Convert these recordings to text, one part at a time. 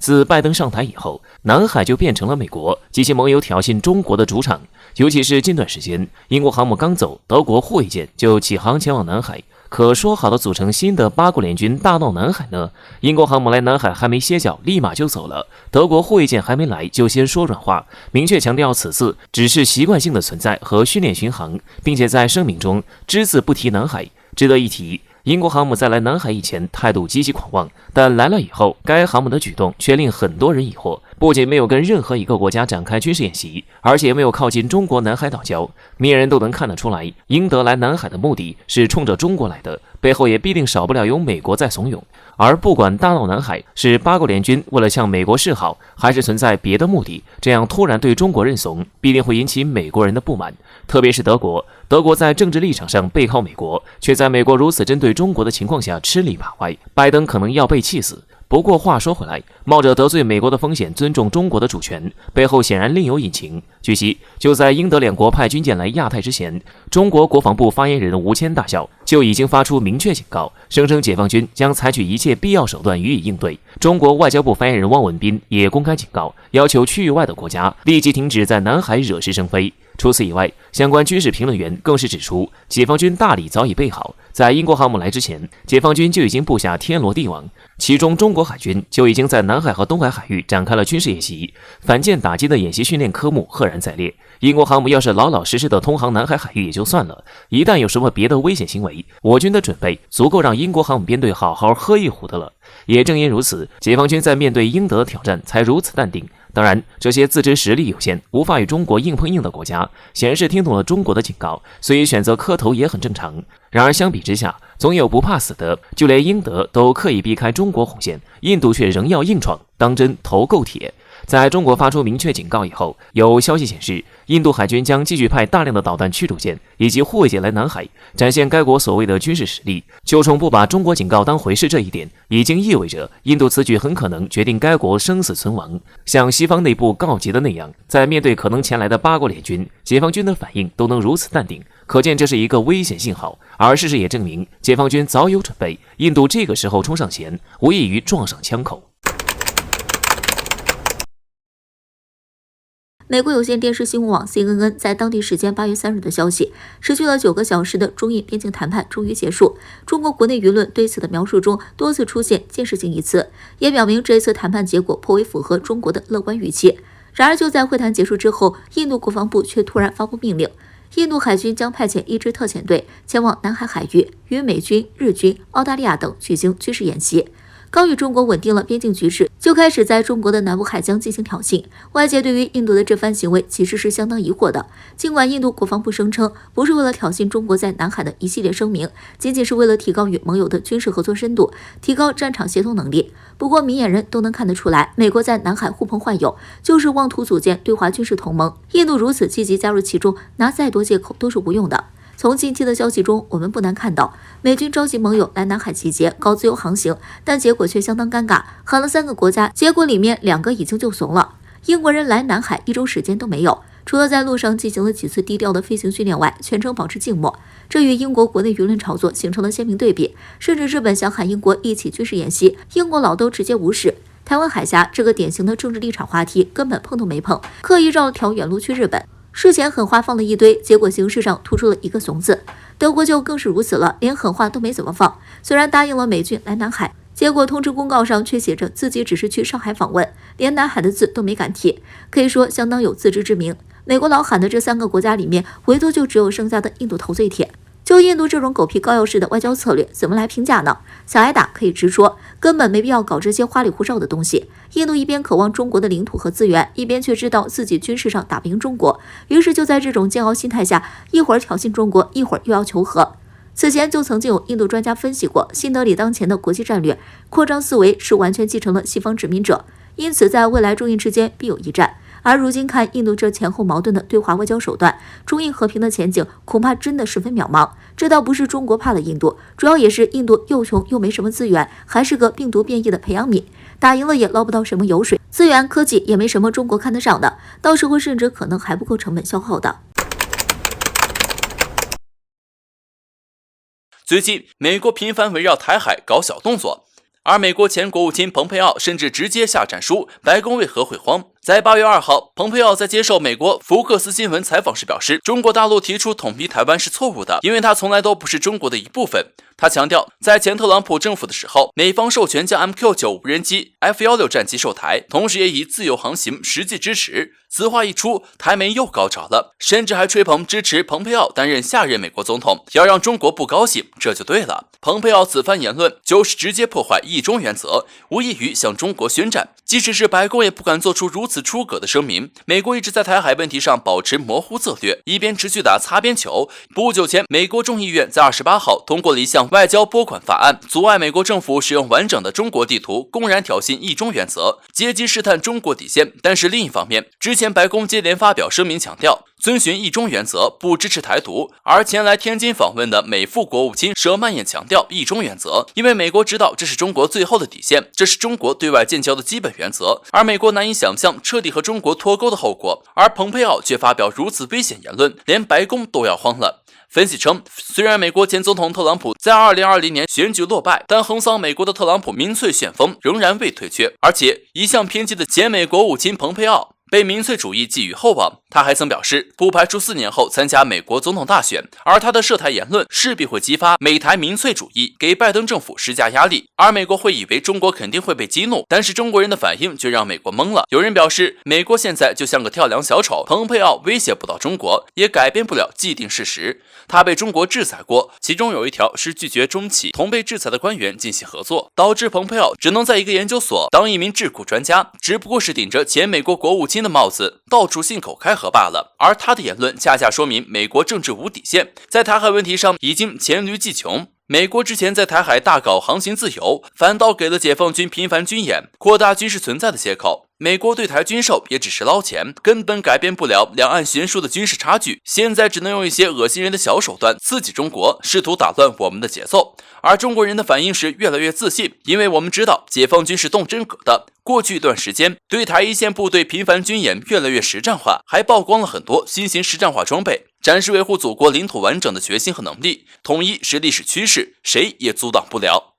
自拜登上台以后，南海就变成了美国及其盟友挑衅中国的主场。尤其是近段时间，英国航母刚走，德国护卫舰就起航前往南海。可说好的组成新的八国联军大闹南海呢？英国航母来南海还没歇脚，立马就走了。德国护卫舰还没来，就先说软话，明确强调此次只是习惯性的存在和训练巡航，并且在声明中只字不提南海。值得一提，英国航母在来南海以前态度极其狂妄，但来了以后，该航母的举动却令很多人疑惑。不仅没有跟任何一个国家展开军事演习，而且也没有靠近中国南海岛礁，明人都能看得出来，英德来南海的目的是冲着中国来的，背后也必定少不了有美国在怂恿。而不管大闹南海是八国联军为了向美国示好，还是存在别的目的，这样突然对中国认怂，必定会引起美国人的不满。特别是德国在政治立场上背靠美国，却在美国如此针对中国的情况下吃里扒外，拜登可能要被气死。不过话说回来，冒着得罪美国的风险尊重中国的主权，背后显然另有隐情。据悉，就在英德两国派军舰来亚太之前，中国国防部发言人吴谦大校就已经发出明确警告，声称解放军将采取一切必要手段予以应对。中国外交部发言人汪文斌也公开警告，要求区域外的国家立即停止在南海惹是生非。除此以外，相关军事评论员更是指出，解放军大礼早已备好，在英国航母来之前，解放军就已经布下天罗地网，其中中国海军就已经在南海和东海海域展开了军事演习，反舰打击的演习训练科目赫然在列。英国航母要是老老实实的通航南海海域也就算了，一旦有什么别的危险行为，我军的准备足够让英国航母编队好好喝一壶的了。也正因如此，解放军在面对英德的挑战才如此淡定。当然，这些自知实力有限，无法与中国硬碰硬的国家，显然是听懂了中国的警告，所以选择磕头也很正常。然而相比之下，总有不怕死的，就连英德都刻意避开中国红线，印度却仍要硬闯，当真头够铁。在中国发出明确警告以后，有消息显示，印度海军将继续派大量的导弹驱逐舰以及护卫舰来南海，展现该国所谓的军事实力。就冲不把中国警告当回事这一点，已经意味着印度此举很可能决定该国生死存亡。像西方内部告急的那样，在面对可能前来的八国联军，解放军的反应都能如此淡定，可见这是一个危险信号。而事实也证明，解放军早有准备，印度这个时候冲上前，无异于撞上枪口。美国有线电视新闻网 CNN 在当地时间8月3日的消息，持续了9个小时的中印边境谈判终于结束。中国国内舆论对此的描述中多次出现建设性一词，也表明这一次谈判结果颇为符合中国的乐观预期。然而就在会谈结束之后，印度国防部却突然发布命令，印度海军将派遣一支特遣队前往南海海域，与美军、日军、澳大利亚等举行军事演习。刚与中国稳定了边境局势，就开始在中国的南部海疆进行挑衅。外界对于印度的这番行为其实是相当疑惑的。尽管印度国防部声称不是为了挑衅中国在南海的一系列声明，仅仅是为了提高与盟友的军事合作深度，提高战场协同能力。不过明眼人都能看得出来，美国在南海呼朋唤友，就是妄图组建对华军事同盟。印度如此积极加入其中，拿再多借口都是无用的。从近期的消息中，我们不难看到，美军召集盟友来南海集结，搞自由航行，但结果却相当尴尬，喊了3个国家，结果里面2个已经就怂了。英国人来南海1周时间都没有，除了在路上进行了几次低调的飞行训练外，全程保持静默。这与英国国内舆论炒作形成了鲜明对比，甚至日本想喊英国一起军事演习，英国佬都直接无视。台湾海峡这个典型的政治立场话题根本碰都没碰，刻意绕了条远路去日本。事前狠话放了一堆，结果形式上突出了一个怂字。德国就更是如此了，连狠话都没怎么放。虽然答应了美军来南海，结果通知公告上却写着自己只是去上海访问，连南海的字都没敢提，可以说相当有自知之明。美国佬喊的这3个国家里面，唯独就只有剩下的印度头最铁。就印度这种狗屁膏药式的外交策略，怎么来评价呢？想挨打可以直说，根本没必要搞这些花里胡哨的东西。印度一边渴望中国的领土和资源，一边却知道自己军事上打不赢中国，于是就在这种煎熬心态下，一会儿挑衅中国，一会儿又要求和。此前就曾经有印度专家分析过，新德里当前的国际战略扩张思维是完全继承了西方殖民者，因此在未来中印之间必有一战。而如今看印度这前后矛盾的对华外交手段，中印和平的前景恐怕真的十分渺茫。这倒不是中国怕了印度，主要也是印度又穷又没什么资源，还是个病毒变异的培养皿，打赢了也捞不到什么油水，资源科技也没什么中国看得上的，到时候甚至可能还不够成本消耗的。最近美国频繁围绕台海搞小动作，而美国前国务卿蓬佩奥甚至直接下战书，白宫为何会慌？在8月2号，蓬佩奥在接受美国福克斯新闻采访时表示，中国大陆提出统一台湾是错误的，因为它从来都不是中国的一部分。他强调，在前特朗普政府的时候，美方授权将 MQ-9 无人机、F-16战机售台，同时也以自由航行实际支持。此话一出，台媒又高潮了，甚至还吹捧支持蓬佩奥担任下任美国总统，要让中国不高兴，这就对了。蓬佩奥此番言论就是直接破坏一中原则，无异于向中国宣战。即使是白宫也不敢做出如此出格的声明。美国一直在台海问题上保持模糊策略，一边持续打擦边球。不久前，美国众议院在28号通过了一项外交拨款法案，阻碍美国政府使用完整的中国地图，公然挑衅一中原则，借机试探中国底线。但是另一方面，之前白宫接连发表声明强调，遵循一中原则，不支持台独。而前来天津访问的美副国务卿舍曼也强调一中原则，因为美国知道这是中国最后的底线，这是中国对外建交的基本原则，而美国难以想象彻底和中国脱钩的后果。而蓬佩奥却发表如此危险言论，连白宫都要慌了。分析称，虽然美国前总统特朗普在2020年选举落败，但横扫美国的特朗普民粹旋风仍然未退却，而且一向偏激的前美国务卿蓬佩奥被民粹主义寄予厚望。他还曾表示，不排除4年后参加美国总统大选，而他的涉台言论势必会激发美台民粹主义，给拜登政府施加压力。而美国会以为中国肯定会被激怒，但是中国人的反应却让美国懵了。有人表示，美国现在就像个跳梁小丑，蓬佩奥威胁不到中国，也改变不了既定事实。他被中国制裁过，其中有一条是拒绝中企同被制裁的官员进行合作，导致蓬佩奥只能在一个研究所当一名智库专家，只不过是顶着前美国国务卿的帽子，到处信口开河罢了。而他的言论恰恰说明美国政治无底线，在台海问题上已经黔驴技穷。美国之前在台海大搞航行自由，反倒给了解放军频繁军演，扩大军事存在的借口。美国对台军售也只是捞钱，根本改变不了两岸悬殊的军事差距。现在只能用一些恶心人的小手段刺激中国，试图打乱我们的节奏。而中国人的反应是越来越自信，因为我们知道解放军是动真格的。过去一段时间，对台一线部队频繁军演越来越实战化，还曝光了很多新型实战化装备，展示维护祖国领土完整的决心和能力。统一是历史趋势，谁也阻挡不了。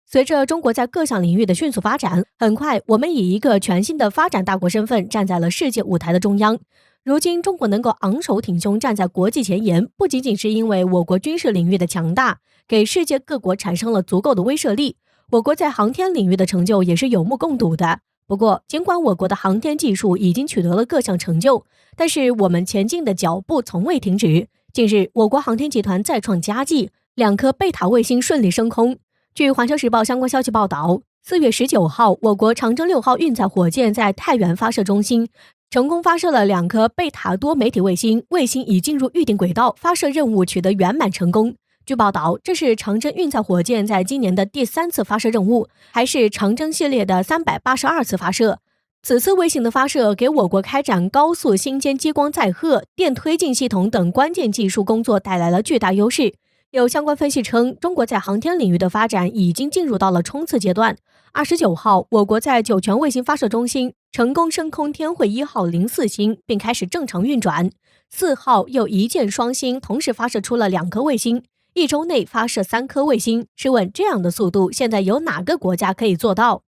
随着中国在各项领域的迅速发展，很快我们以一个全新的发展大国身份站在了世界舞台的中央。如今中国能够昂首挺胸站在国际前沿，不仅仅是因为我国军事领域的强大，给世界各国产生了足够的威慑力，我国在航天领域的成就也是有目共睹的。不过尽管我国的航天技术已经取得了各项成就，但是我们前进的脚步从未停止。近日我国航天集团再创佳绩，2颗贝塔卫星顺利升空。据环球时报相关消息报道，4月19号，我国长征6号运载火箭在太原发射中心成功发射了2颗贝塔多媒体卫星，卫星已进入预定轨道，发射任务取得圆满成功。据报道，这是长征运载火箭在今年的第3次发射任务，还是长征系列的382次发射。此次卫星的发射给我国开展高速星间激光载荷、电推进系统等关键技术工作带来了巨大优势。有相关分析称，中国在航天领域的发展已经进入到了冲刺阶段。29号，我国在酒泉卫星发射中心成功升空天绘1号04星，并开始正常运转。4号又一箭双星，同时发射出了2颗卫星，1周内发射3颗卫星。试问这样的速度，现在有哪个国家可以做到？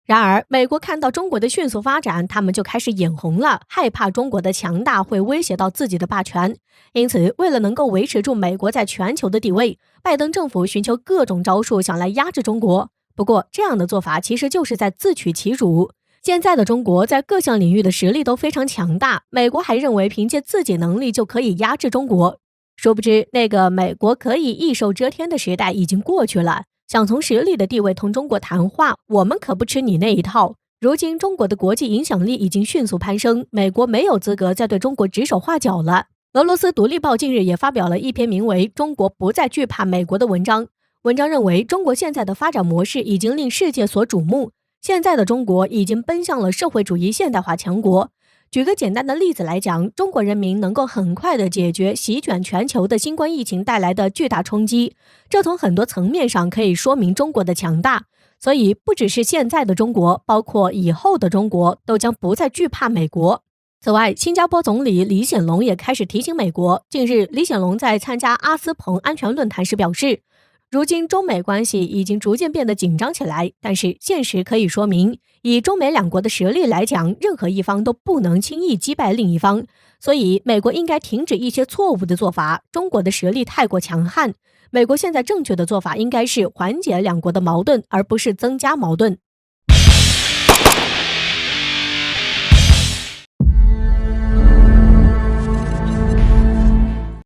然而，美国看到中国的迅速发展，他们就开始眼红了，害怕中国的强大会威胁到自己的霸权。因此，为了能够维持住美国在全球的地位，拜登政府寻求各种招数想来压制中国。不过，这样的做法其实就是在自取其辱。现在的中国在各项领域的实力都非常强大，美国还认为凭借自己能力就可以压制中国。殊不知，那个美国可以一手遮天的时代已经过去了。想从实力的地位同中国谈话，我们可不吃你那一套。如今中国的国际影响力已经迅速攀升，美国没有资格再对中国指手画脚了。俄罗斯独立报近日也发表了一篇名为《中国不再惧怕美国》的文章。文章认为，中国现在的发展模式已经令世界所瞩目，现在的中国已经奔向了社会主义现代化强国。举个简单的例子来讲，中国人民能够很快地解决席卷全球的新冠疫情带来的巨大冲击，这从很多层面上可以说明中国的强大。所以不只是现在的中国，包括以后的中国都将不再惧怕美国。此外，新加坡总理李显龙也开始提醒美国。近日，李显龙在参加阿斯彭安全论坛时表示，如今中美关系已经逐渐变得紧张起来，但是现实可以说明，以中美两国的实力来讲，任何一方都不能轻易击败另一方，所以美国应该停止一些错误的做法。中国的实力太过强悍，美国现在正确的做法应该是缓解两国的矛盾，而不是增加矛盾。